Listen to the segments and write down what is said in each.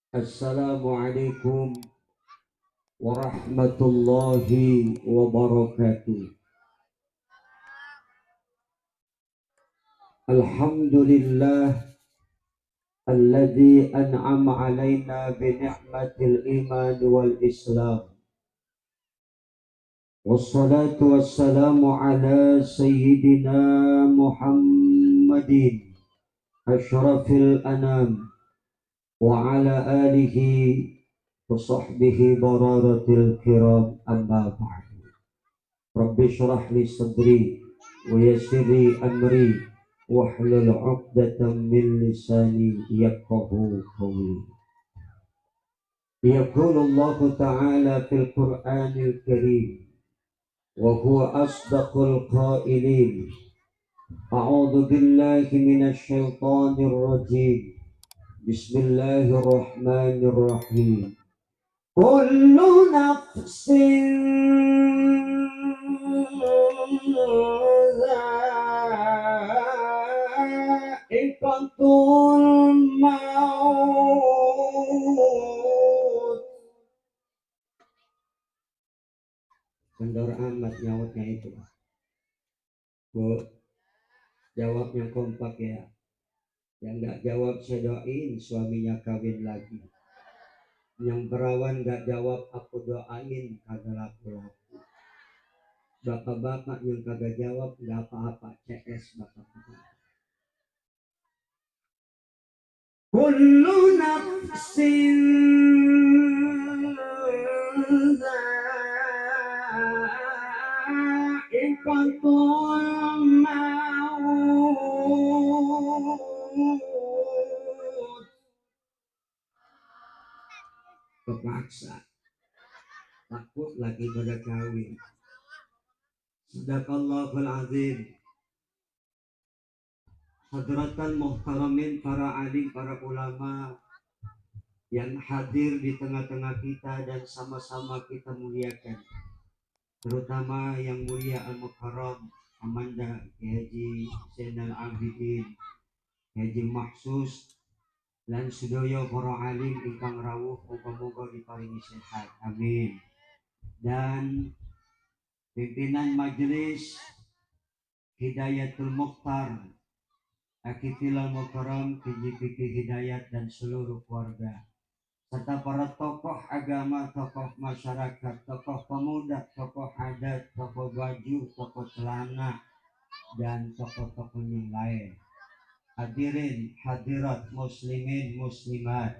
Assalamualaikum warahmatullahi wabarakatuh. Alhamdulillah alladzi an'ama alaina bi ni'matil iman wal islam. Wassalatu wassalamu ala sayyidina Muhammadin asyrafil anam wa ala alihi wa sahbihi bararatil kiram amma ba'du. Rabbi syrah li sadri wa yassir li amri wahlul 'uqdatam min lisani yafqahu qawli. Yaqulu Allah Ta'ala fil Qur'anil Karim wa huwa asdaqul qailin. A'udzu billahi minasy syaithanir rajim. Bismillahirrahmanirrahim. Kullu nafsin dha'iqatul maut. Kendor amat nyautnya itu. Bu, jawabnya kompak ya. Yang nggak jawab saya doain suaminya kawin lagi. Yang perawan nggak jawab aku doain kagak laku-laku. Bapak-bapak yang kagak jawab nggak apa-apa, CS bapak-bapak. Kullu nafsin dha'iqatul maut. Kepaksa, takut lagi pada kawin. Sadaqallahul azim. Hadratan muhtaramin, para alim, para ulama yang hadir di tengah-tengah kita dan sama-sama kita muliakan, terutama yang mulia Al-Mukarram Amanda Haji Zainal Abidin, Haji Mahsus, lan sedaya para alim ingkang rawuh, muga-muga diparingi sehat, amin. Dan pimpinan majelis Hidayatul Mukhtar Akitilal Mukarram, PJPK Hidayat dan seluruh keluarga, serta para tokoh agama, tokoh masyarakat, tokoh pemuda, tokoh adat, tokoh baju, tokoh celana, dan tokoh-tokoh yang lain. Hadirin hadirat, muslimin muslimat,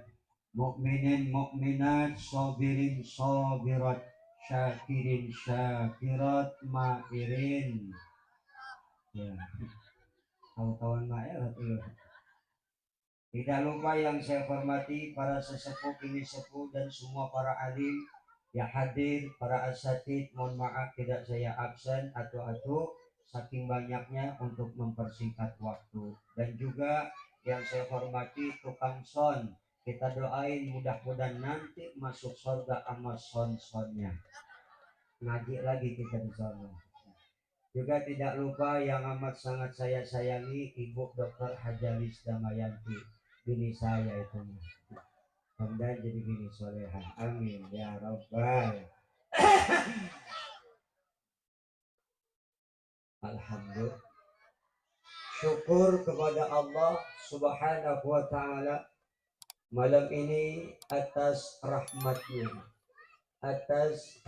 mukminin mukminat, sabirin sabirat, syakirin syakirat, mairin. Ya, kawan-kawan mairat dulu. Tidak lupa yang saya hormati para sesepuh, kini sepuh, dan semua para alim yang hadir, para asatid, mohon maaf tidak saya absen atau saking banyaknya untuk mempersingkat waktu. Dan juga yang saya hormati tukang son, kita doain mudah-mudahan nanti masuk surga sama son-sonnya. Ngaji lagi kita di sana. Juga tidak lupa yang amat sangat saya sayangi Ibu Dr. Hajalis Damayanti, bini saya itu, mudah jadi bini soleha, amin ya rabbal. Alhamdulillah, syukur kepada Allah subhanahu wa ta'ala malam ini atas rahmatnya, atas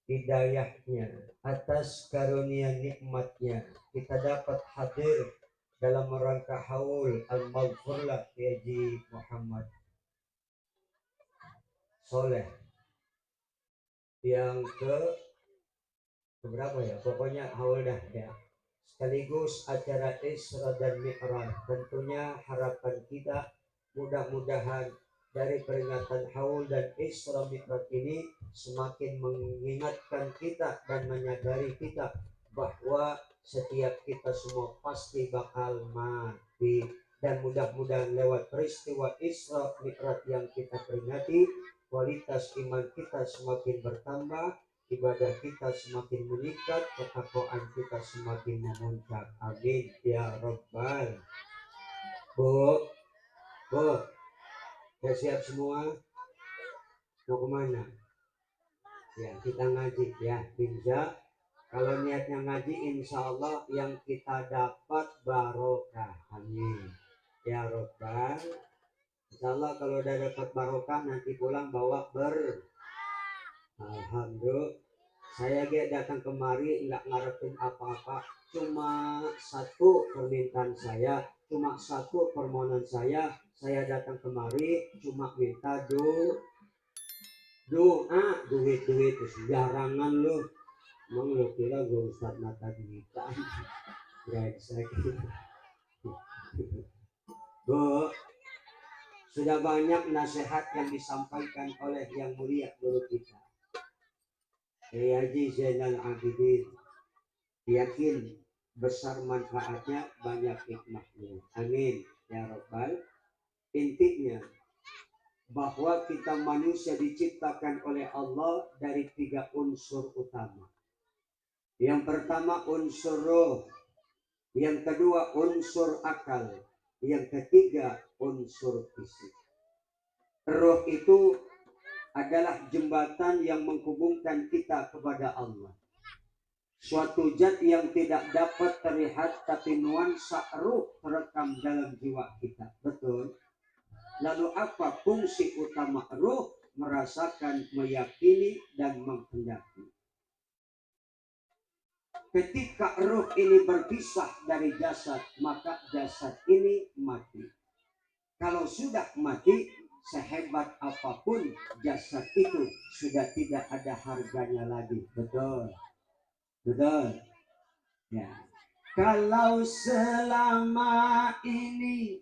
hidayahnya, atas karunia nikmatnya kita dapat hadir dalam rangka haul al-maghfirlah Haji Muhammad Soleh yang berapa ya, pokoknya haul dah ya, sekaligus acara Isra dan Mi'raj. Tentunya harapan kita mudah-mudahan dari peringatan haul dan Isra Mi'raj ini semakin mengingatkan kita dan menyadari kita bahwa setiap kita semua pasti bakal mati, dan mudah-mudahan lewat peristiwa Isra Mi'raj yang kita peringati, kualitas iman kita semakin bertambah, ibadah kita semakin meningkat, ketakwaan kita semakin memuncak, amin ya rabbal. Bu, udah siap semua? Mau kemana? Ya, kita ngaji ya, insya. Kalau niatnya ngaji, insya Allah yang kita dapat barokah. Amin. Ya Robbal. Insya Allah kalau udah dapat barokah nanti pulang bawa Alhamdulillah. Saya datang kemari nggak ngarepin apa-apa. Cuma satu permintaan saya, cuma satu permohonan saya. Saya datang kemari cuma minta doa, duit itu sembarangan lu. Emang lu kira gue Ustaz mata duitan? Brengsek. Bu, sudah banyak nasihat yang disampaikan oleh yang mulia guru kita, Kiai Haji Zainal Abidin. Yakin besar manfaatnya, banyak hikmahnya. Amin ya Rabbal. Intinya bahwa kita manusia diciptakan oleh Allah dari 3 unsur utama. Yang pertama unsur roh, yang kedua unsur akal, yang ketiga unsur fisik. Roh itu adalah jembatan yang menghubungkan kita kepada Allah. Suatu zat yang tidak dapat terlihat tapi nuansa ruh terekam dalam jiwa kita. Betul. Lalu apa fungsi utama ruh? Merasakan, meyakini, dan menghendaki. Ketika ruh ini berpisah dari jasad, maka jasad ini mati. Kalau sudah mati, sehebat apapun jasad itu sudah tidak ada harganya lagi. Betul. Betul. Ya. Kalau selama ini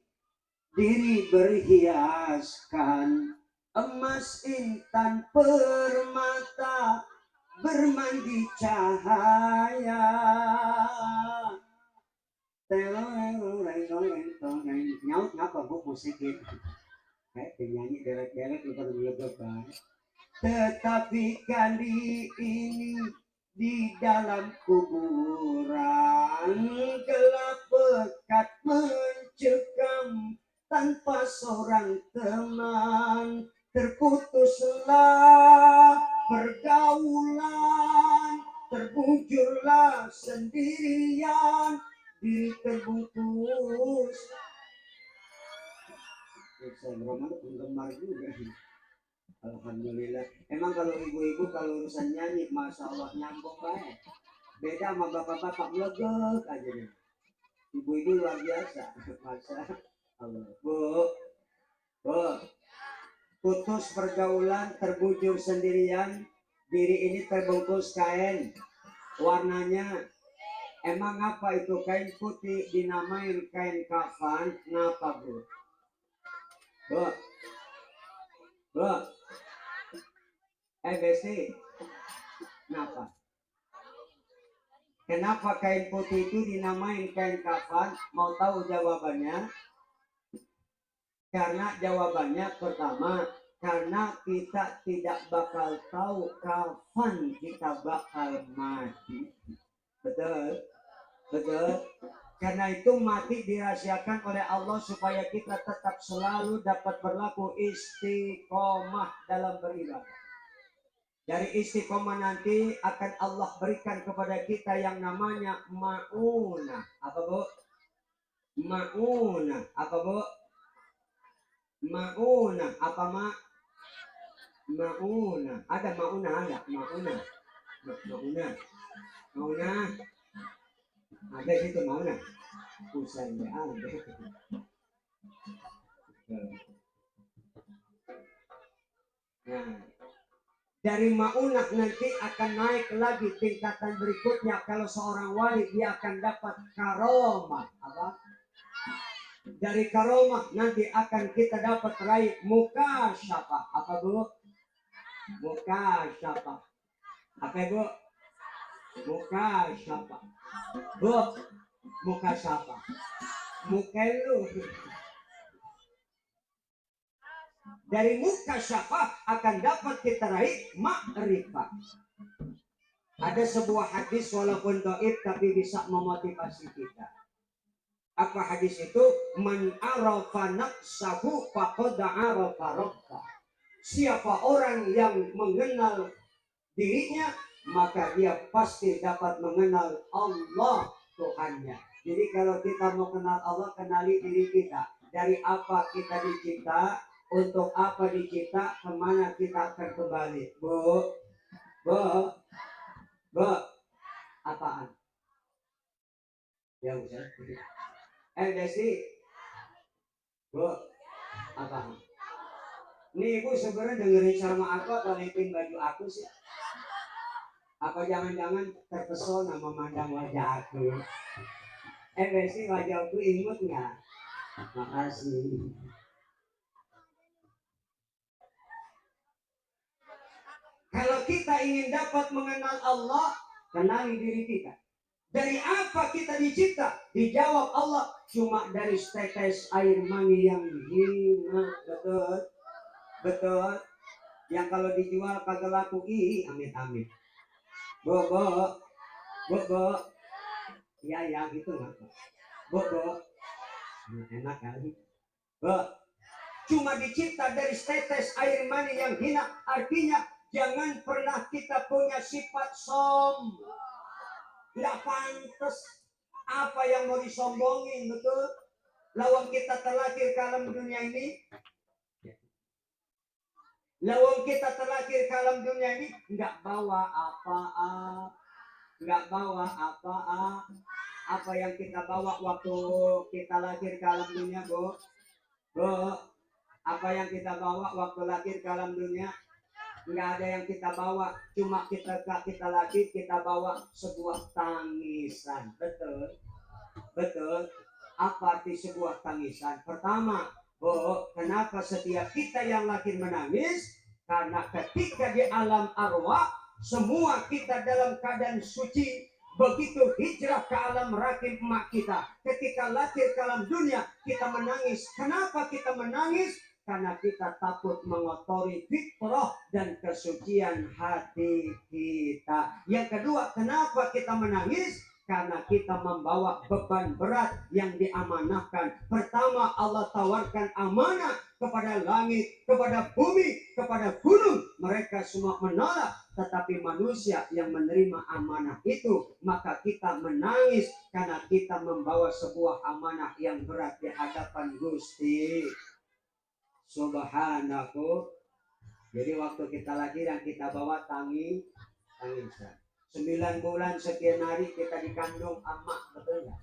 diri berhiaskan emas intan permata bermandi cahaya, nyaut ngapa bu musikin kayak penyanyi derek-derek lupa melegakan. Tetapi kali ini di dalam kuburan gelap pekat mencekam tanpa seorang teman, terputuslah pergaulan, terbujurlah sendirian, diri terbungkus. Penggemar juga. Alhamdulillah. Emang kalau ibu-ibu kalau urusan nyanyi, masya Allah nyambung baik. Beda sama bapak-bapak melegek aja nih. Ibu-ibu luar biasa. Masya Allah. Bu, putus pergaulan, terbujur sendirian, diri ini terbungkus kain. Warnanya, emang apa itu kain putih dinamain kain kafan? Ngapa bu? Bu, Besti, kenapa? Kenapa kain putih itu dinamain kain kafan? Mau tahu jawabannya? Karena jawabannya pertama, karena kita tidak bakal tahu kapan kita bakal mati. Betul? Betul? Karena itu mati dirahasiakan oleh Allah supaya kita tetap selalu dapat berlaku istiqomah dalam beribadah. Dari istiqomah nanti akan Allah berikan kepada kita yang namanya ma'unah. Apa bu? Ma'unah. Apa bu? Ma'unah. Apa ma'unah? Ada ma'unah, ada ma'unah. Ma'unah. Ada situ ma'unah. Pusat ya ada. Nah. Dari ma'unah nanti akan naik lagi tingkatan berikutnya. Kalau seorang wali dia akan dapat karomah. Apa? Dari karomah nanti akan kita dapat raih mukasyafah. Apa bu? Mukasyafah. Apa bu? Mukasyafah. Bu, mukasyafah. Mukelu. Dari mukasyafah akan dapat kita raih ma'rifah. Ada sebuah hadis walaupun dhaif tapi bisa memotivasi kita. Apa hadis itu? Man arafa nafsahu faqad arafa rabbah. Siapa orang yang mengenal dirinya, maka dia pasti dapat mengenal Allah Tuhannya. Jadi kalau kita mau kenal Allah, kenali diri kita. Dari apa kita dicipta, untuk apa dicipta, kemana kita akan kembali. Bu, apaan? Ya Ustaz. Desi, bu, apaan? Nih ibu sebenarnya dengerin sama aku atau liatin baju aku sih? Apa jangan-jangan terpesona memandang wajah aku? Desi, wajahku imut nggak? Makasih. Kalau kita ingin dapat mengenal Allah, kenali diri kita. Dari apa kita dicipta? Dijawab Allah, cuma dari setetes air mani yang hina. Betul? Betul? Yang kalau dijual kagak laku, amit-amit. Bo. Ya gitu nggak? Bo. Enak kali. Bo. Cuma dicipta dari setetes air mani yang hina. Artinya jangan pernah kita punya sifat sombong. Nggak pantas. Apa yang mau disombongin, betul? Lawang kita terlahir ke alam dunia ini. Lawang kita terlahir ke alam dunia ini nggak bawa apa-apa. Nggak bawa apa-apa. Apa yang kita bawa waktu kita lahir ke alam dunia, Bu? Apa yang kita bawa waktu lahir ke alam dunia? Nggak ada yang kita bawa, cuma kita lahir kita bawa sebuah tangisan. Betul. Apa arti sebuah tangisan? Pertama, kenapa setiap kita yang lahir menangis? Karena ketika di alam arwah semua kita dalam keadaan suci. Begitu hijrah ke alam rahim emak kita, ketika lahir ke alam dunia kita menangis. Kenapa kita menangis? Karena kita takut mengotori fitrah dan kesucian hati kita. Yang kedua, kenapa kita menangis? Karena kita membawa beban berat yang diamanahkan. Pertama, Allah tawarkan amanah kepada langit, kepada bumi, kepada gunung. Mereka semua menolak, tetapi manusia yang menerima amanah itu. Maka kita menangis karena kita membawa sebuah amanah yang berat di hadapan Gusti Subhanahu. Jadi waktu kita lahir yang kita bawa tangisan. 9 bulan sekian hari kita dikandung emak, betul nggak?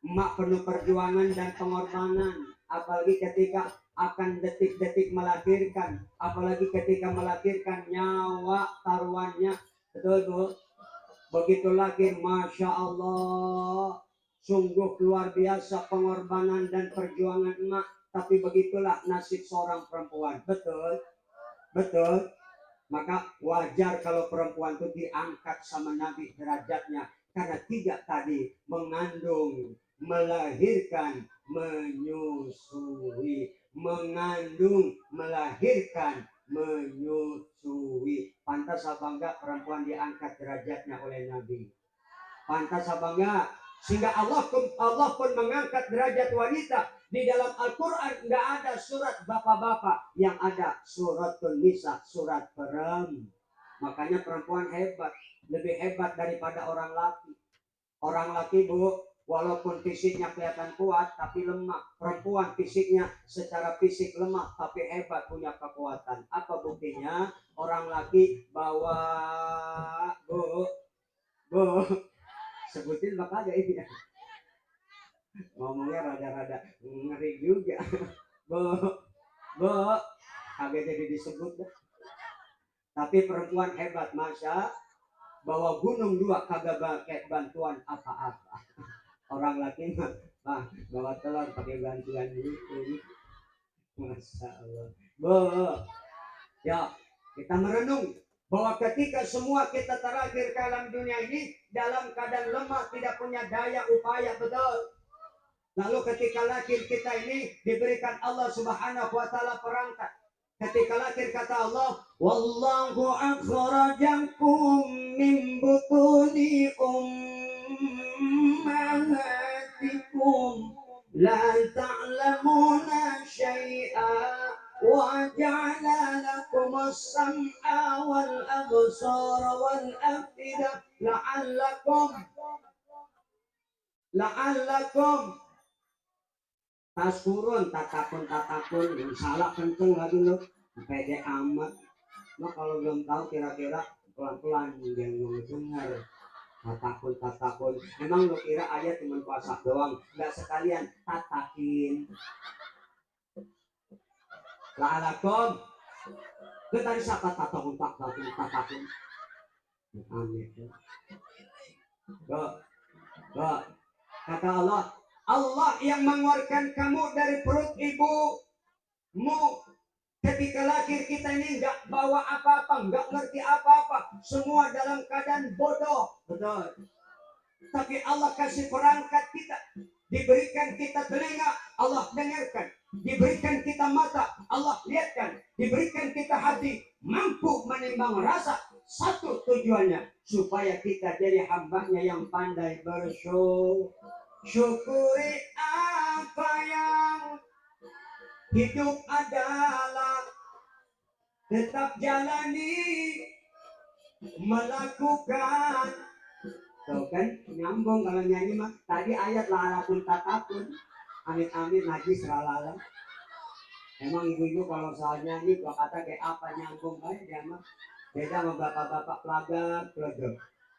Emak penuh perjuangan dan pengorbanan, apalagi ketika akan detik-detik melahirkan, apalagi ketika melahirkan nyawa taruhannya, betul Bu? Begitu lahir, Masya Allah, sungguh luar biasa pengorbanan dan perjuangan emak. Tapi begitulah nasib seorang perempuan, betul? Maka wajar kalau perempuan itu diangkat sama Nabi derajatnya. Karena 3 tadi, mengandung, melahirkan, menyusui. Mengandung, melahirkan, menyusui. Pantas apa enggak perempuan diangkat derajatnya oleh Nabi? Pantas apa enggak? Sehingga Allah pun mengangkat derajat wanita. Di dalam Al-Quran nggak ada surat bapak-bapak, yang ada suratul nisa, surat perempuan. Makanya perempuan hebat, lebih hebat daripada orang laki. Orang laki, Bu, walaupun fisiknya kelihatan kuat tapi lemah. Perempuan fisiknya secara fisik lemah tapi hebat, punya kekuatan. Apa buktinya? Orang laki bawa, Bu, sebutin makanya ini. Ngomongnya rada-rada ngeri juga. Kagak jadi disebut dah. Tapi perempuan hebat, Masya. Bawa gunung 2 kagak pakai bantuan apa-apa. Orang laki mah bawa telur pakai bantuan gitu. Masya Allah. Ya, kita merenung bahwa ketika semua kita terlahir ke alam dunia ini dalam keadaan lemah, tidak punya daya upaya, betul. Lalu ketika lahir kita ini diberikan Allah Subhanahu wa taala perangkat. Ketika lahir kata Allah, wallahu akhrajakum min butuni ummahatikum la ta'lamuna syai'a وجعل لكم السمع والأبصار والأفئدة la'allakum taskurun tatakun salah kenceng lagi lo pede amat. Nah kalau belum tahu kira-kira pelan-pelan yang dengar tatakun emang lo kira aja cuma puasa doang nggak sekalian tatakin la'allakum kita tadi siapa tatakun amin kata Allah yang mengeluarkan kamu dari perut ibumu ketika lahir. Kita ini nggak bawa apa-apa, nggak ngerti apa-apa, semua dalam keadaan bodoh, betul. Tapi Allah kasih perangkat kita, diberikan kita telinga, Allah dengarkan, diberikan kita mata, Allah lihatkan, diberikan kita hati, mampu menimbang rasa. Satu tujuannya supaya kita jadi hambanya yang pandai syukuri apa yang hidup adalah tetap jalani melakukan. Tuh kan nyambung kalau nyanyi mah. Tadi ayat la'allakum tatakun, amit-amit najis ralala. Emang ibu-ibu kalau soal nyanyi gua kata kayak apa nyambung baik dia mah. Beda sama bapak-bapak pelajar.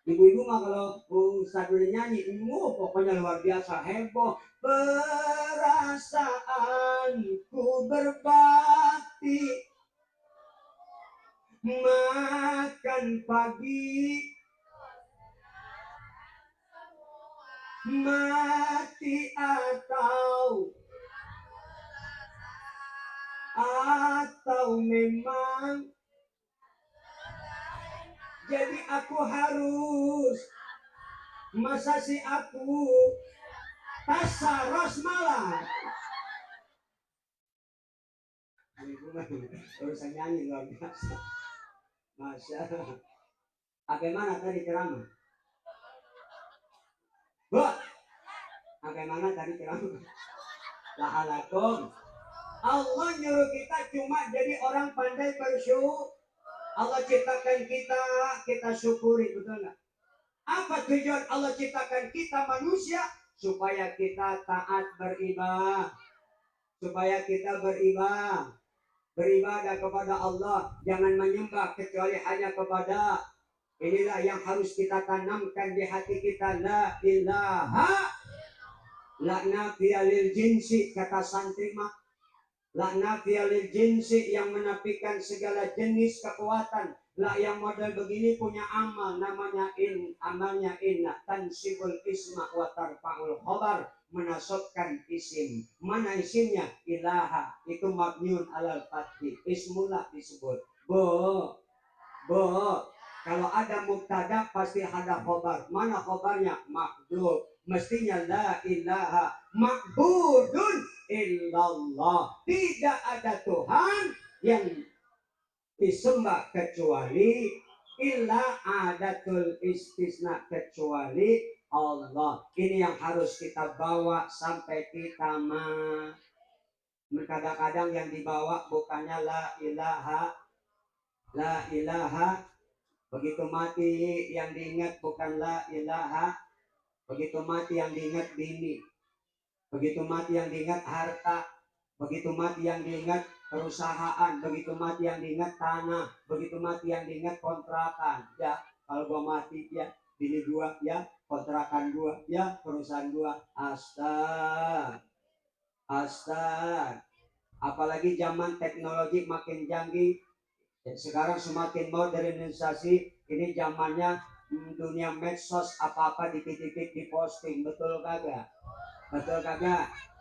Ibu-ibu mah kalau Ustaz nyanyi, pokoknya luar biasa heboh. Perasaanku berbakti makan pagi mati atau memang jadi aku harus masa si aku tasaros malah urusan nyanyi luar biasa. Masya Allah. Bagaimana tadi ceramah? Bagaimana tadi ceramah? La'allakum. Allah nyuruh kita cuma jadi orang pandai bersyukur. Allah ciptakan kita syukuri, betul nggak? Apa tujuan Allah ciptakan kita manusia? Supaya kita taat beribadah, supaya kita beribadah kepada Allah, jangan menyembah kecuali hanya kepada. Inilah yang harus kita tanamkan di hati kita. La ilaha la nafiya lil jinsi, kata santri mah. La nafiya lil jinsi, yang menafikan segala jenis kekuatan. La yang model begini punya amal namanya amalnya inna tansibul isma wa tarfa'ul khabar, menasabkan isim. Mana isimnya? Ilaha, itu mabniun alal fathi, ismullah disebut. Kalau ada mubtada pasti ada khabar. Mana khabarnya? Mahdhuf. Mestinya la ilaha ma'budun illallah. Tidak ada Tuhan yang disembah kecuali illa adatul istisna, kecuali Allah. Ini yang harus kita bawa sampai kita kadang-kadang yang dibawa bukannya la ilaha. Begitu mati yang diingat bukan la ilaha. Begitu mati yang diingat bini, begitu mati yang diingat harta, begitu mati yang diingat perusahaan, begitu mati yang diingat tanah, begitu mati yang diingat kontrakan. Ya kalau gua mati ya bini gua, ya kontrakan gua, ya perusahaan gua. Astag. Apalagi zaman teknologi makin canggih, sekarang semakin modernisasi. Ini zamannya dunia medsos, apa-apa dikit-dikit diposting, betul kagak?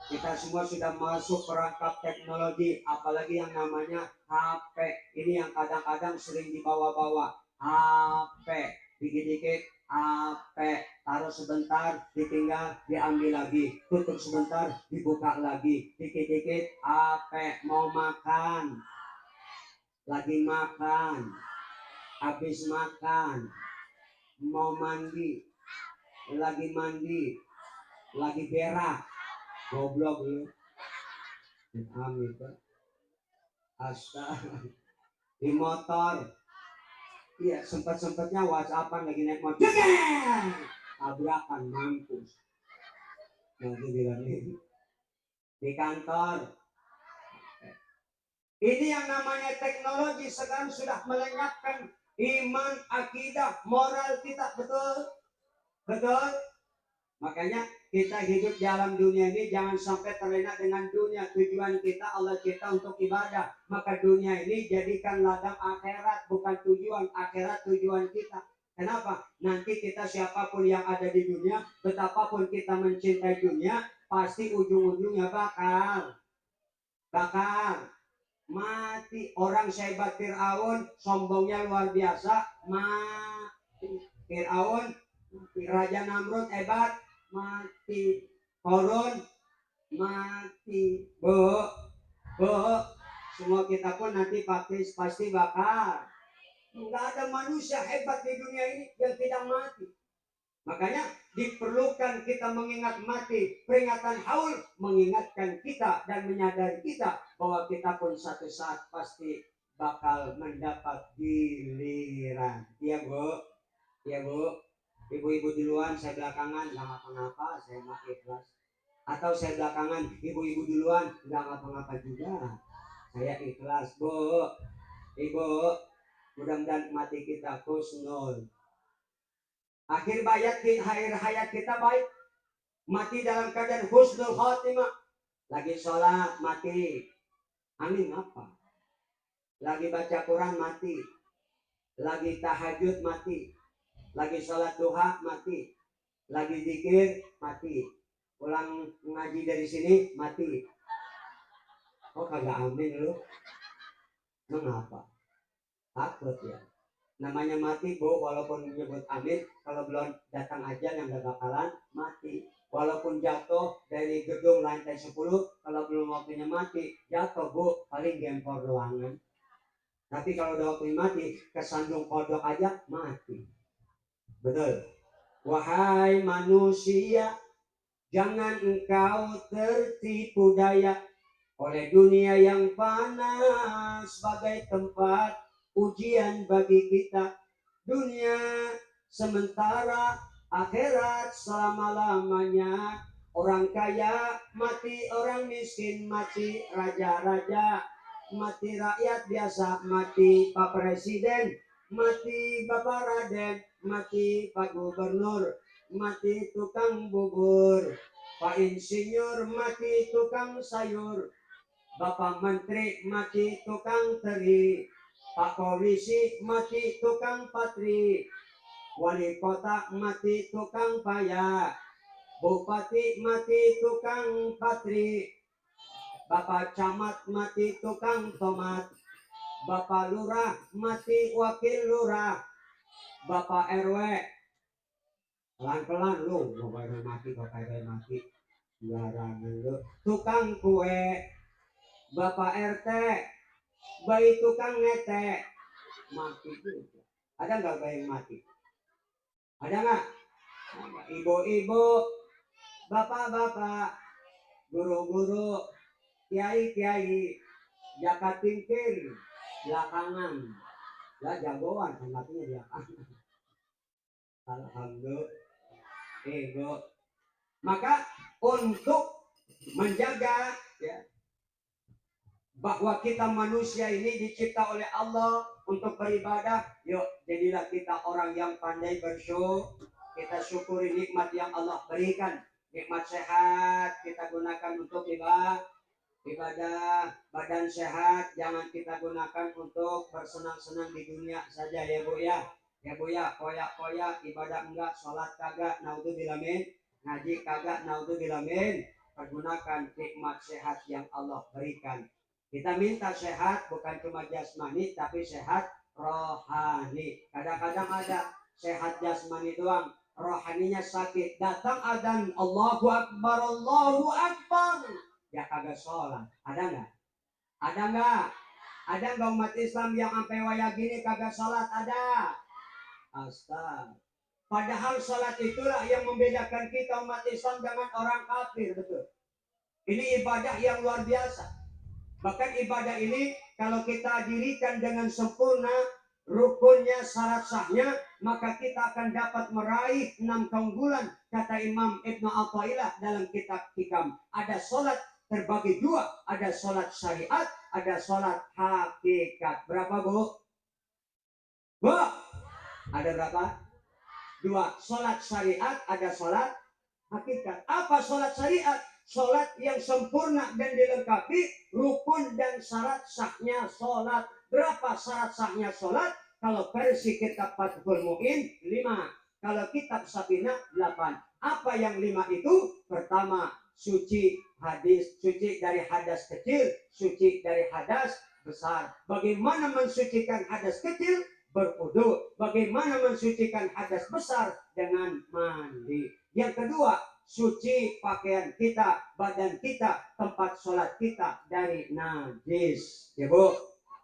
Kita semua sudah masuk perangkap teknologi, apalagi yang namanya HP. Ini yang kadang-kadang sering dibawa-bawa. HP dikit-dikit, HP taruh sebentar, ditinggal, diambil lagi, tutup sebentar, dibuka lagi, dikit-dikit HP. Mau makan, lagi makan, habis makan, mau mandi, lagi mandi, lagi berak. Goblok lu. Amin. Astaga, di motor. Iya, sempat-sempatnya WhatsAppan lagi naik motor. Jeger! Tabrakan mampus. Nanti bilang ini. Di kantor. Ini yang namanya teknologi sekarang sudah melenyapkan iman, akidah, moral kita. Betul? Betul? Makanya kita hidup di alam dunia ini jangan sampai terlena dengan dunia. Tujuan kita Allah cipta untuk ibadah. Maka dunia ini jadikan ladang akhirat, bukan tujuan. Akhirat tujuan kita. Kenapa? Nanti kita siapapun yang ada di dunia, betapapun kita mencintai dunia, pasti ujung-ujungnya bakal mati. Orang sehebat Fir'aun, sombongnya luar biasa, mati. Fir'aun, Raja Namrud hebat, mati. Korun mati. Bu, semua kita pun nanti pasti bakal. Nggak ada manusia hebat di dunia ini yang tidak mati. Makanya diperlukan kita mengingat mati. Peringatan haul mengingatkan kita dan menyadari kita bahwa kita pun satu saat pasti bakal mendapat giliran. Iya Bu, iya Bu. Ibu-ibu duluan, saya belakangan, nggak ngapa-ngapa, saya mah ikhlas. Atau saya belakangan, ibu-ibu duluan, nggak ngapa-ngapa juga, saya ikhlas. Bu, Ibu, mudah-mudahan mati kita husnul. Akhir hayat kita baik. Mati dalam keadaan husnul khotimah. Lagi sholat mati. Amin apa? Lagi baca Quran mati. Lagi tahajud mati. Lagi sholat duha mati. Lagi zikir mati. Pulang ngaji dari sini mati. Kok kagak amin lu? Mengapa? Takut ya. Namanya mati Bu, walaupun menyebut amin, kalau belum datang ajal yang gak bakalan mati. Walaupun jatuh dari gedung lantai 10, kalau belum waktunya mati, jatuh Bu, paling gempor doang. Tapi kalau udah waktunya mati, kesandung kodok aja mati. Betul. Wahai manusia, jangan engkau tertipu daya oleh dunia yang panas sebagai tempat ujian bagi kita. Dunia sementara, akhirat selama-lamanya. Orang kaya mati, orang miskin mati, raja-raja mati, rakyat biasa mati, Pak Presiden mati, Bapak Raden mati, Pak Gubernur mati, tukang bubur, Pak Insinyur mati, tukang sayur, Bapak Menteri mati, tukang teri, Pak Polisi mati, tukang patri, Wali Kota mati, tukang paya, Bupati mati, tukang patri, Bapak Camat mati, tukang tomat, Bapak Lurah mati, wakil lurah, Bapak RW pelan-pelan lu, Bapak RW mati, sembarangan lu, tukang kue, Bapak RT, bayi tukang ngetek mati juga. Ada nggak bayi mati? Ada nggak? Ibu-ibu, bapak-bapak, guru-guru, kiai-kiai, jakat tingkir belakangan. Ya jagoan kan matinya dia. Alhamdulillah. Ego. Maka untuk menjaga ya, bahwa kita manusia ini dicipta oleh Allah untuk beribadah, yuk jadilah kita orang yang pandai bersyukur. Kita syukuri nikmat yang Allah berikan. Nikmat sehat kita gunakan untuk ibadah, badan sehat jangan kita gunakan untuk bersenang-senang di dunia saja ya Bu ya. Ya Bu ya, koyak-koyak ibadah enggak, sholat kagak, naudzubillah min, ngaji kagak, naudzubillah min. Pergunakan nikmat sehat yang Allah berikan. Kita minta sehat bukan cuma jasmani tapi sehat rohani. Kadang-kadang ada sehat jasmani doang, rohaninya sakit. Datang adzan Allahu Akbar, Allahu Akbar, ya kagak sholat. Ada nggak? Ada nggak? Ada nggak umat Islam yang sampai waya gini kagak sholat? Ada. Astaga. Padahal sholat itulah yang membedakan kita umat Islam dengan orang kafir, betul. Ini ibadah yang luar biasa. Bahkan ibadah ini Kalau kita dirikan dengan sempurna rukunnya, syarat sahnya, maka kita akan dapat meraih 6 keunggulan. Kata Imam Ibnu Athaillah dalam kitab Hikam, ada sholat terbagi 2, ada sholat syariat, ada sholat hakikat. Berapa, Bu? Bu, ada berapa? 2. Sholat syariat, ada sholat hakikat. Apa sholat syariat? Sholat yang sempurna dan dilengkapi rukun dan syarat sahnya sholat. Berapa syarat sahnya sholat? Kalau versi kitab Fathul Mu'in 5. Kalau kitab Safinah 8. Apa yang 5 itu? Pertama, suci dari hadas kecil, suci dari hadas besar. Bagaimana mensucikan hadas kecil? Berwudu. Bagaimana mensucikan hadas besar? Dengan mandi. Yang kedua, suci pakaian kita, badan kita, tempat sholat kita dari najis. Ya, Bu.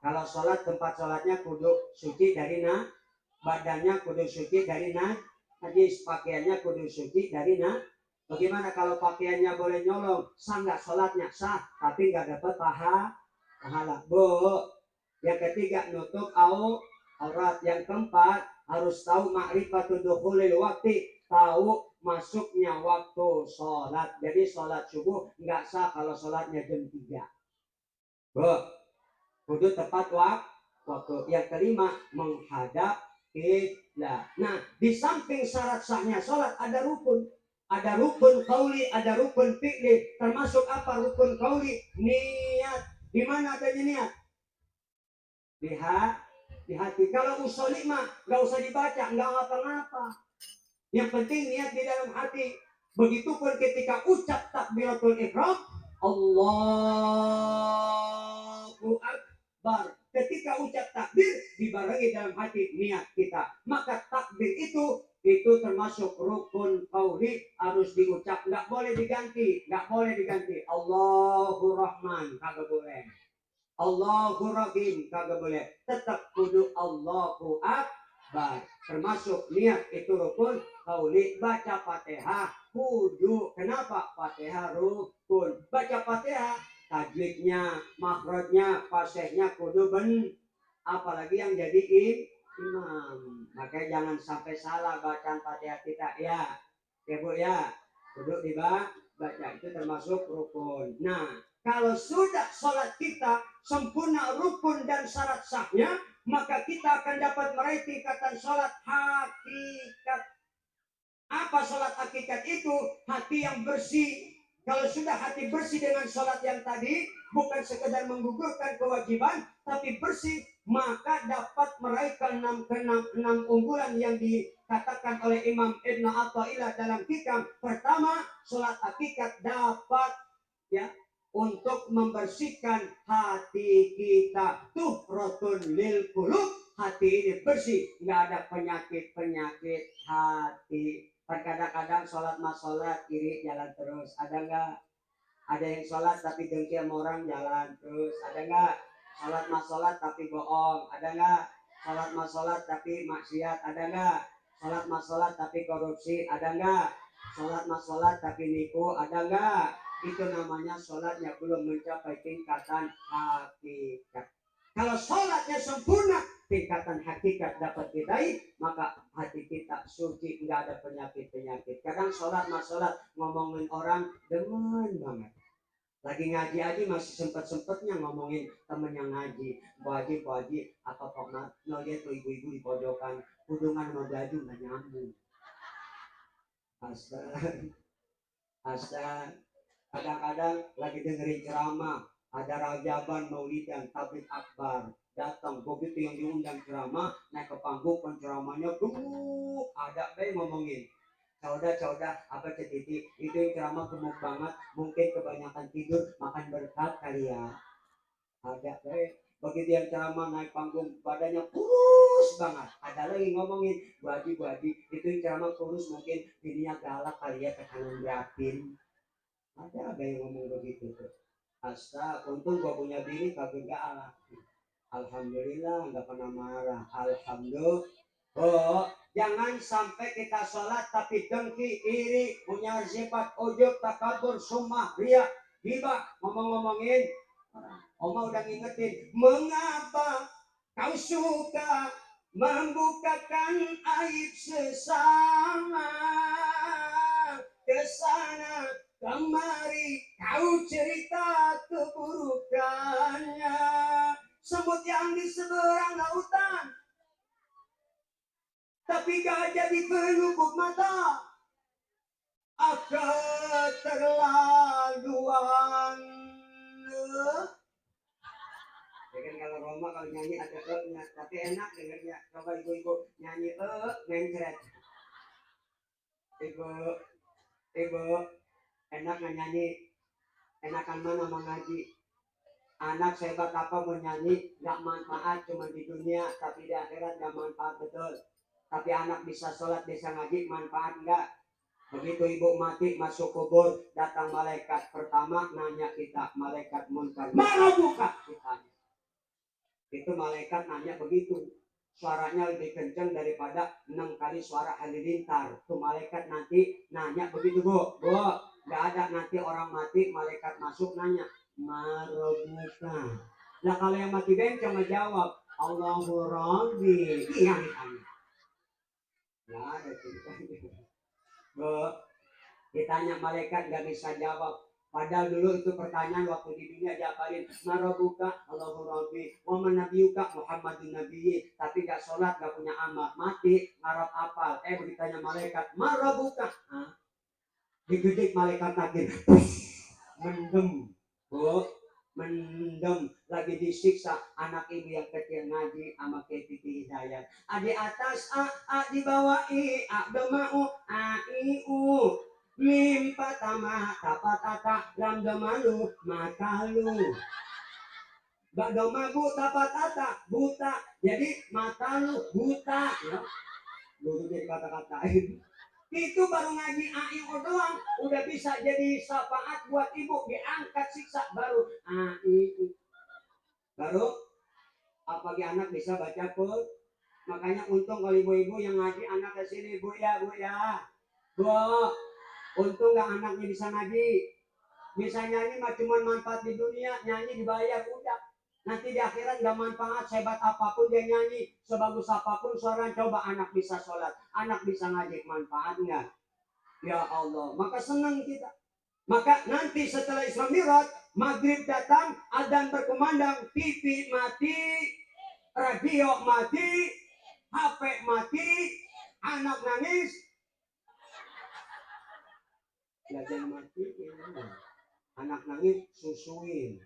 Kalau sholat, tempat sholatnya kudu suci dari badannya kudu suci dari najis, pakaiannya kudu suci dari Bagaimana kalau pakaiannya boleh nyolong, sah nggak sholatnya? Sah, tapi nggak dapat pahala. Bu. Yang ketiga, nutup aurat. Yang keempat, harus tahu ma'rifatul dukhulil waqti, tahu masuknya waktu sholat. Jadi sholat subuh nggak sah kalau sholatnya jam 3. Bu, kudu tepat waktu. Yang kelima, menghadap kiblat. Nah, di samping syarat sahnya sholat ada rukun. Ada rukun qauli, ada rukun fi'li. Termasuk apa rukun qauli? Niat. Di mana adanya niat? Di hati. Kalau usolli mah nggak usah dibaca, nggak ngapa-ngapa. Yang penting niat di dalam hati. Begitupun ketika ucap takbiratul ihram, Allahu Akbar. Ketika ucap takbir dibarengi dalam hati niat kita. Maka takbir itu termasuk rukun qauli, harus diucap, nggak boleh diganti. Allahu Rahman kagak boleh. Allahu Rahim kagak boleh. Tetap kudu Allahu Akbar. Termasuk niat itu rukun qauli. Baca Fatihah kudu. Kenapa? Fatihah rukun. Baca Fatihah tajwidnya, makhrajnya, fasihnya kudu apalagi yang jadi imam. Makanya jangan sampai salah bacaan Fatihah kita ya. Ya, Bu ya. Kudu dibaca, itu termasuk rukun. Nah, kalau sudah sholat kita sempurna rukun dan syarat sahnya, maka kita akan dapat meraih tingkatan sholat hakikat. Apa sholat hakikat itu? Hati yang bersih. Kalau sudah hati bersih dengan sholat yang tadi, bukan sekedar menggugurkan kewajiban, tapi bersih, maka dapat meraih keenam unggulan yang dikatakan oleh Imam Ibnu Athaillah dalam Hikam. Pertama, sholat hakikat dapat untuk membersihkan hati kita. Tuhrotun lil qulub, hati ini bersih, nggak ada penyakit hati. Kadang-kadang sholat iri jalan terus, ada nggak? Ada yang sholat tapi dengki sama orang jalan terus, ada nggak? Sholat tapi bohong, ada nggak? Sholat tapi maksiat, ada nggak? Sholat tapi korupsi, ada nggak? Sholat tapi nipu, ada nggak? Itu namanya sholatnya belum mencapai tingkatan hakikat. Kalau sholatnya sempurna, tingkatan hakikat dapat diraih, maka hati kita suci, nggak ada penyakit. Kadang sholat ngomongin orang demen banget. Lagi ngaji aja masih sempet-sempetnya ngomongin temen yang ngaji. Bu Haji, apa kok lihat tuh ibu-ibu di pojokan, hudungan sama baju nggak nyambung. Astaga. Kadang-kadang lagi dengerin ceramah, ada rajaban maulidan tablik akbar datang, begitu yang diundang ceramah naik ke panggung, penceramahnya gemuk, ada ngomongin cauda apa cetiti itu yang ceramah gemuk banget, mungkin kebanyakan tidur makan berkat kali ya. Ada begitu yang ceramah naik panggung badannya kurus banget, ada lagi ngomongin Bu Haji itu yang ceramah kurus, mungkin dirinya galak kali ya, tekanan beratin. Ada yang ngomong begitu tuh. Untung gua punya bini kagak galak. Alhamdulillah nggak pernah marah. Alhamdulillah. Oh, jangan sampai kita sholat tapi dengki, iri, punya sifat ujub, takabur, sumpah, riya, hibah, ngomong-ngomongin orang. Oma udah ngingetin, mengapa kau suka membukakan aib sesama, kesana kemari kau cerita keburukannya, semut yang di seberang lautan tapi gak jadi pelupuk mata, keterlaluan. Ya kan kalau Roma kalau nyanyi ada nya, tapi enak dengarnya. Coba ibu-ibu nyanyi mencret. Ibu enak nyanyi, enakan mana mengaji. Anak sehebat apa mau nyanyi nggak manfaat cuma di dunia, tapi di akhirat nggak manfaat betul. Tapi anak bisa sholat bisa ngaji manfaat enggak. Begitu ibu mati masuk kubur, datang malaikat pertama nanya kita, malaikat munkar, mana buka ditanya. Itu malaikat nanya begitu, suaranya lebih kencang daripada 6 kali suara halilintar. Tuh malaikat nanti nanya begitu, bu, nggak ada nanti orang mati malaikat masuk nanya marobuka. Nah kalau yang mati bencong menjawab Allahu Rabbi, yang ditanya. Nggak ada ceritanya. Bu, ditanya malaikat nggak bisa jawab. Padahal dulu itu pertanyaan waktu di dunia diapalin marobuka Allahu Rabbi wa man nabiyuka Muhammadun nabiyyi, tapi gak sholat gak punya amal mati ngarap apal. Beritanya malaikat marobuka, digedik malaikat lagi mendem, bu, mendem lagi disiksa anak ibu yang kecil ngaji sama Titi Hidayat. Di atas a di bawah i a domau a i u mim patama tapatata lam domalu matalu gak domagu tapatata buta, jadi mata lu buta ya. Dulu jadi kata-kata itu baru ngaji AIU doang udah bisa jadi syafaat buat ibu diangkat siksa baru AIU. Baru apalagi anak bisa baca pun. Makanya untung kalau ibu-ibu yang ngaji anak ke sini, bu ya, bu, untung nggak anaknya bisa ngaji, bisa nyanyi mah cuma manfaat di dunia, nyanyi dibayar udah. Nanti di akhirat nggak manfaat, sehebat apapun dia nyanyi, sebagus apapun suara. Coba anak bisa sholat, anak bisa ngaji, manfaat nggak? Ya Allah, maka senang kita. Maka nanti setelah Isra Mi'raj, maghrib datang, adzan berkumandang, TV mati, radio mati, HP mati, anak nangis, belajar mati, anak nangis susuin.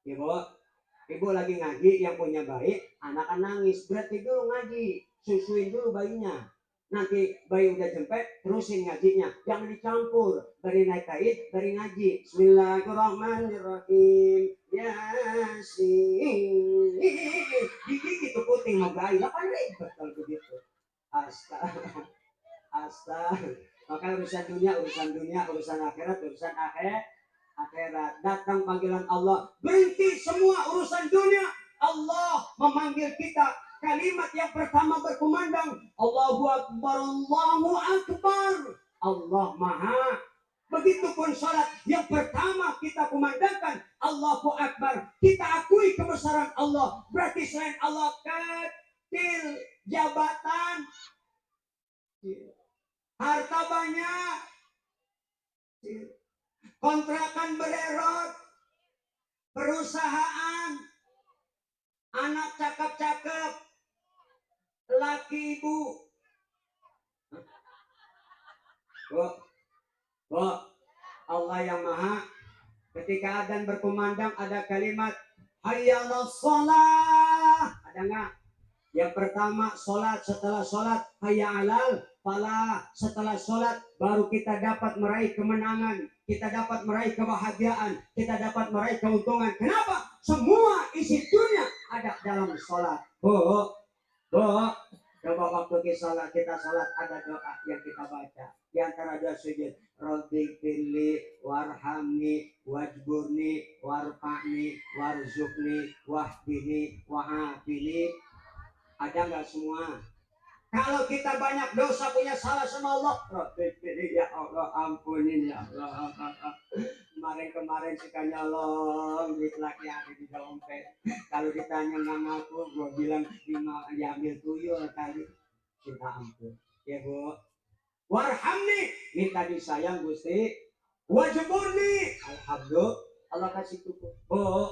Ibu lagi ngaji yang punya bayi, anak nangis, berarti dulu ngaji, susuin dulu bayinya. Nanti bayi udah jempet, terusin ngajinya, jangan dicampur. Beri naik kait, beri ngaji. Bismillahirrahmanirrahim. Yasin. Gigi gitu puting mau bayi, apa ribet kalau begitu? Astaga. Maka urusan dunia, urusan akhirat, akhirat. Datang panggilan Allah, berhenti semua urusan dunia. Allah memanggil kita. Kalimat yang pertama berkumandang, Allahu Akbar, Allahu Akbar, Allah Maha. Begitupun sholat yang pertama kita kumandangkan, Allahu Akbar. Kita akui kebesaran Allah. Berarti selain Allah kecil, jabatan, harta banyak, kontrakan bererot, perusahaan, anak cakep-cakep, laki ibu. Allah yang Maha, ketika adzan berkumandang ada kalimat hayya 'alas shalah. Ada enggak? Yang pertama sholat, setelah sholat hayya 'alal falah. Setelah sholat baru kita dapat meraih kemenangan, kita dapat meraih kebahagiaan, kita dapat meraih keuntungan. Kenapa? Semua isi dunia ada dalam sholat. Coba waktu kita sholat ada doa yang kita baca. Di antara doa sujud, Rabbighfirli warhamni wajburni warfa'ni warzuqni wahdini wa'afini. Ada nggak semua? Kalau kita banyak dosa punya salah sama Allah, Rabbighfirli ya Allah, ampunin ya Allah. Kemarin suka nyolong duit laki ada di dompet. Kalau ditanya nama aku, gue bilang diambil tuyul kali. Minta ampun. Ya Bu. Warhamni, minta disayang Gusti. Wajibuni, alhamdulillah. Allah kasih tubuh. Bu.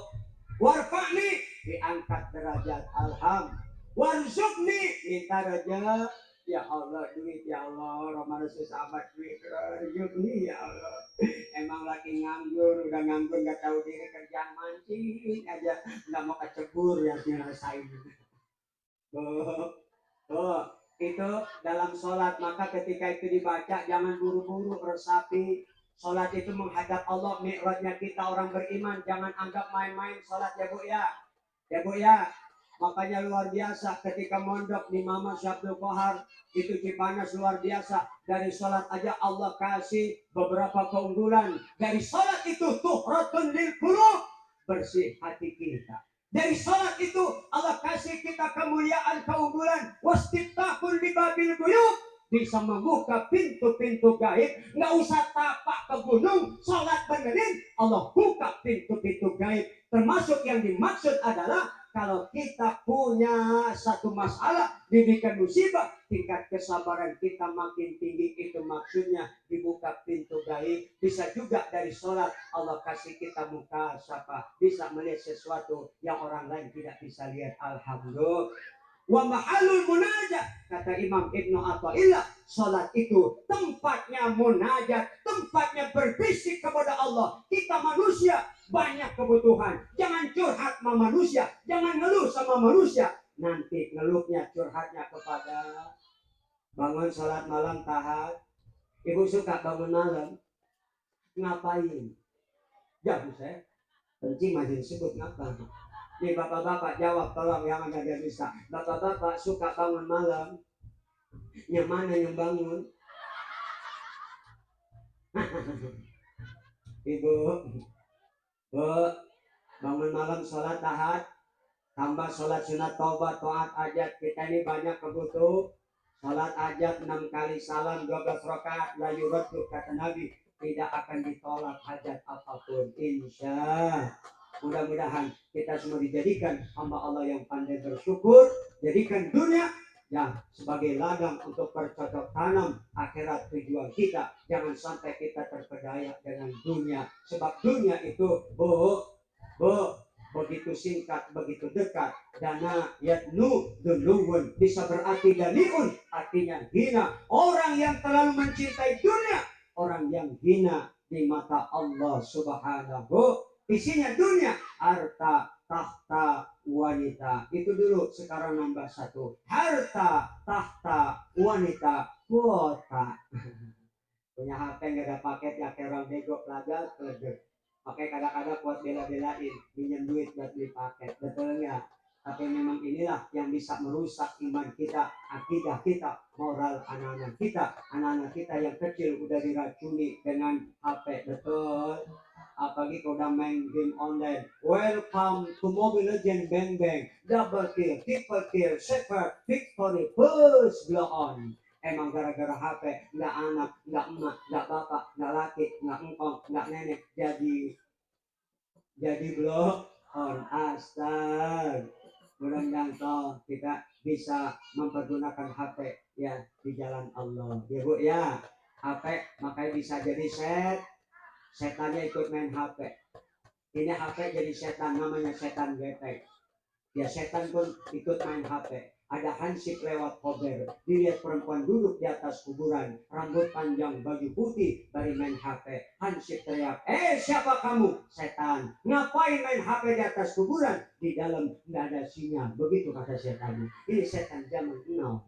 Warfa'ni, diangkat derajat. Alhamdulillah. Warzuqni, minta raja. Ya Allah, duit ya Allah, Ramadan sahabat duit, rezeki ya Allah. Emang lagi nganggur, udah nganggur nggak tahu diri, kerjaan mancing aja, nggak mau kecebur yang dirasain. Oh, oh, itu dalam sholat, maka ketika itu dibaca jangan buru-buru resapi. Sholat itu menghadap Allah, mi'rajnya kita orang beriman, jangan anggap main-main sholat ya Bu ya. Ya Bu ya. Makanya luar biasa ketika mondok di Mama Syabdul Kohar itu Cipanas luar biasa. Dari sholat aja Allah kasih beberapa keunggulan. Dari sholat itu tuhratun lil qulub, bersih hati kita. Dari sholat itu Allah kasih kita kemuliaan keunggulan. Wastiftahul libabil ghuyub, bisa membuka pintu-pintu gaib. Nggak usah tapak ke gunung, sholat benerin, Allah buka pintu-pintu gaib. Termasuk yang dimaksud adalah kalau kita punya satu masalah, dibikin musibah, tingkat kesabaran kita makin tinggi, itu maksudnya dibuka pintu gaib. Bisa juga dari sholat Allah kasih kita muka sapa, bisa melihat sesuatu yang orang lain tidak bisa lihat. Alhamdulillah. Wa mahalul munajat, kata Imam Ibnu Athaillah, salat itu tempatnya munajat, tempatnya berbisik kepada Allah. Kita manusia banyak kebutuhan, jangan curhat sama manusia, jangan ngeluh sama manusia. Nanti ngeluhnya curhatnya kepada bangun salat malam tahajud. Ibu suka bangun malam ngapain? Jauh saya benci masih sebut ngapain. Nih bapak-bapak jawab tolong yang agak bisa. Bapak-bapak suka bangun malam. Yang mana yang bangun? Ibu, Bu, bangun malam sholat tahajud, tambah sholat sunat taubat, taat ajat. Kita ini banyak kebutuh. Sholat ajat 6 kali salam 12 rakaat, la yuraddu, kata Nabi, tidak akan ditolak hajat apapun. Insya mudah-mudahan kita semua dijadikan hamba Allah yang pandai bersyukur. Jadikan dunia ya sebagai ladang untuk bercocok tanam akhirat tujuan kita. Jangan sampai kita terpedaya dengan dunia, sebab dunia itu begitu singkat, begitu dekat. Dana yatnu duluun, bisa berarti daniun, artinya hina. Orang yang terlalu mencintai dunia, orang yang hina di mata Allah Subhanahu. Isinya dunia, harta, tahta, wanita. Itu dulu, sekarang nambah satu. Harta, tahta, wanita, kuota. Punya HP nggak ada paket, ya kayak orang bego pelajar, pakai kadang-kadang buat bela-belain, pinjam duit buat beli paket. Betul nggak? Tapi memang inilah yang bisa merusak iman kita, akidah kita, moral anak-anak kita. Anak-anak kita yang kecil udah diracuni dengan HP. Betul. Apalagi kalau udah main game online. Welcome to Mobile Legends Bang Bang. Double kill, triple kill, super victory, first blow on. Emang gara-gara HP, nggak anak, nggak emak, nggak bapak, nggak laki, nggak engkong, nggak nenek, jadi blow on. Astag. Mudah-mudahan kita bisa mempergunakan HP ya di jalan Allah. Ya Bu ya. HP makanya bisa jadi setannya ikut main HP. Ini HP jadi setan, namanya setan getek. Ya setan pun ikut main HP. Ada hansip lewat kober, dilihat perempuan duduk di atas kuburan, rambut panjang, baju putih, dari main HP. Hansip teriak, siapa kamu? Setan. Ngapain main HP di atas kuburan? Di dalam nggak ada sinyal. Begitu kata setannya. Ini setan zaman now.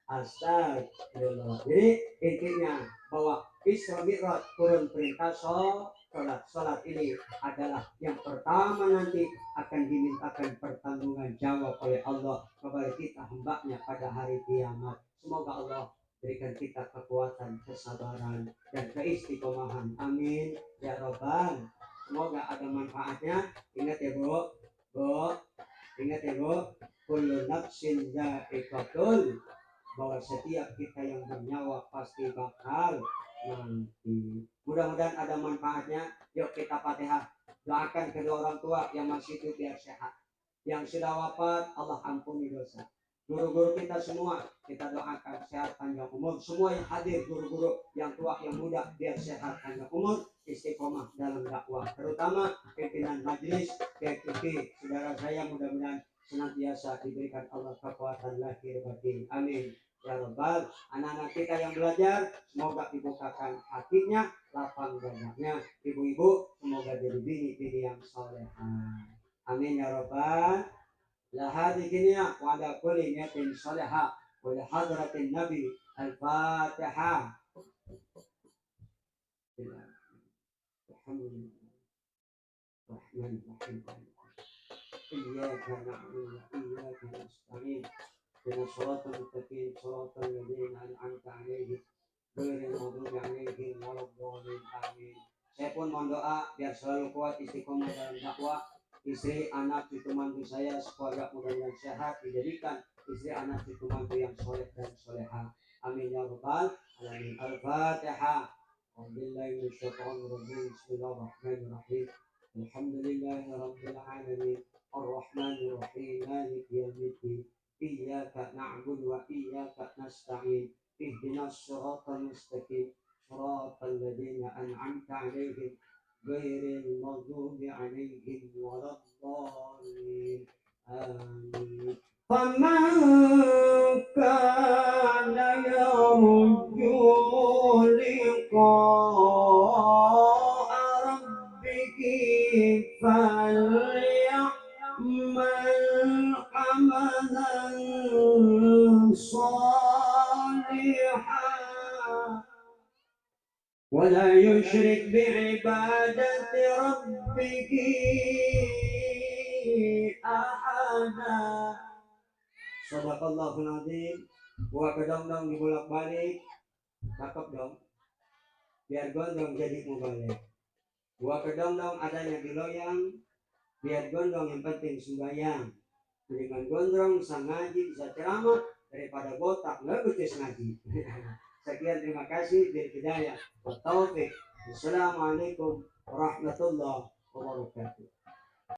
Astagfirullah. Jadi intinya bahwa Isra Mi'raj turun perintah sholat ini adalah yang pertama nanti akan dimintakan pertanggungan jawab oleh Allah kepada kita hambanya pada hari kiamat. Semoga Allah berikan kita kekuatan, kesabaran, dan keistiqomahan. Amin ya Rabbal. Semoga ada manfaatnya. Ingat ya Bu, ingat ya Bu, kullu nafsin dha'iqatul bahwa setiap kita yang bernyawa pasti bakal mati. Mudah-mudahan ada manfaatnya. Yuk kita Fatihah. Doakan kedua orang tua yang masih hidup biar sehat. Yang sudah wafat Allah ampuni dosa. Guru-guru kita semua kita doakan sehat panjang umur. Semua yang hadir, guru-guru yang tua yang muda biar sehat panjang umur, istiqomah dalam dakwah. Terutama pimpinan majelis PKP saudara saya, mudah-mudahan senantiasa diberikan Allah kekuatan lahir batin. Amin. Ya Rabbal, anak-anak kita yang belajar semoga dibukakan hatinya, lapang dadanya. Ibu-ibu semoga jadi bini-bini yang salehah. Amin ya Rabbal. لهذه الدنيا وعلى كل نية صالحة ولحضرة النبي الفاتحة. الحمد لله الرحمن الرحيم إياك نعبد وإياك نستعين اهدنا الصراط المستقيم صراط الذين أنعمت عليهم غير المغضوب عليهم ولا الضالين آمين. Saya pun mohon doa biar selalu kuat istiqomah dalam dakwah. Istri, anak, cucu mantu saya semoga mudah-mudahan sehat, dijadikan istri, anak, cucu mantu yang soleh dan soleha. Amin ya rabbal alamin. Al-Fatihah. Alhamdulillahi minasyaitonir rajim. Bismillahirrahmanirrahim. Alhamdulillahi rabbil alamin. Ar-Rahmanir Rahim. Maliki yaumiddin. Iyyaka na'budu wa iyyaka nasta'in. Ihdinas siratal mustaqim. Siratal ladzina an'amta 'alaihim غير المغضوب عليهم ولا الضالين آمين. فمن كان يرجو لقاء ربه فليعمل عملا صالحا ولا يشرك بعبادة ربه أحدا. Sadaqallahul Azim. Buah kedong dong dibolak-balik, cakep dong. Biar gondong jadi mubalik. Buah kedong dong adanya di loyang, biar gondong yang penting sembahyang. Dengan gondrong sang ngaji bisa ceramah daripada botak nggak betis ngaji. Sekian, terima kasih. Bil hidayah wa taufik. Assalamualaikum warahmatullahi wabarakatuh.